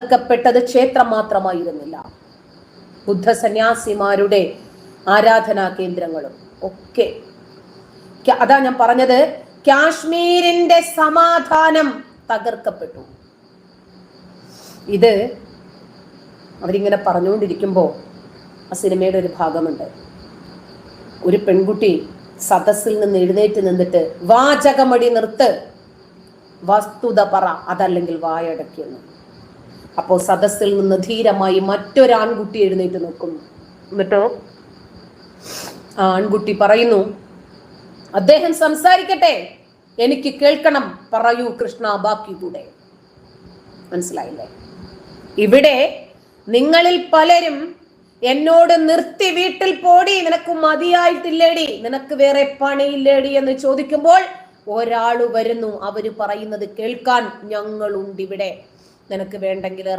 പ്പെട്ടത് ക്ഷേത്രം മാത്രമായിരുന്നില്ല. ബുദ്ധ സന്യാസിമാരുടെ ആരാധനാ കേന്ദ്രങ്ങളും ഒക്കെ. അതാ ഞാൻ പറഞ്ഞത്, കാശ്മീരിന്റെ സമാധാനം തകർക്കപ്പെട്ടു. ഇത് അവരിങ്ങനെ പറഞ്ഞുകൊണ്ടിരിക്കുമ്പോ ആ സിനിമയുടെ ഒരു ഭാഗമുണ്ട്. ഒരു പെൺകുട്ടി സദസ്സിൽ നിന്ന് എഴുന്നേറ്റ് നിന്നിട്ട്, വാചകമടി നിർത്ത്, വസ്തുത പറ, അതല്ലെങ്കിൽ വായടക്കിയെന്ന്. അപ്പോ സദസ്സിൽ നിന്ന് ധീരമായി മറ്റൊരാൺകുട്ടി എഴുന്നേറ്റ് നിൽക്കുന്നു. എന്നിട്ടോ ആ ആൺകുട്ടി പറയുന്നു, അദ്ദേഹം സംസാരിക്കട്ടെ, എനിക്ക് കേൾക്കണം, പറയൂ കൃഷ്ണ, ബാക്കി കൂടെ. മനസ്സിലായില്ലേ? ഇവിടെ നിങ്ങളിൽ പലരും എന്നോട് നിർത്തി, വീട്ടിൽ പോടി, നിനക്ക് മതിയായിട്ടില്ലേടി, നിനക്ക് വേറെ പണിയില്ലേടി എന്ന് ചോദിക്കുമ്പോൾ ഒരാള് വരുന്നു, അവര് പറയുന്നത് കേൾക്കാൻ ഞങ്ങളുണ്ട് ഇവിടെ, നിനക്ക് വേണ്ടെങ്കിൽ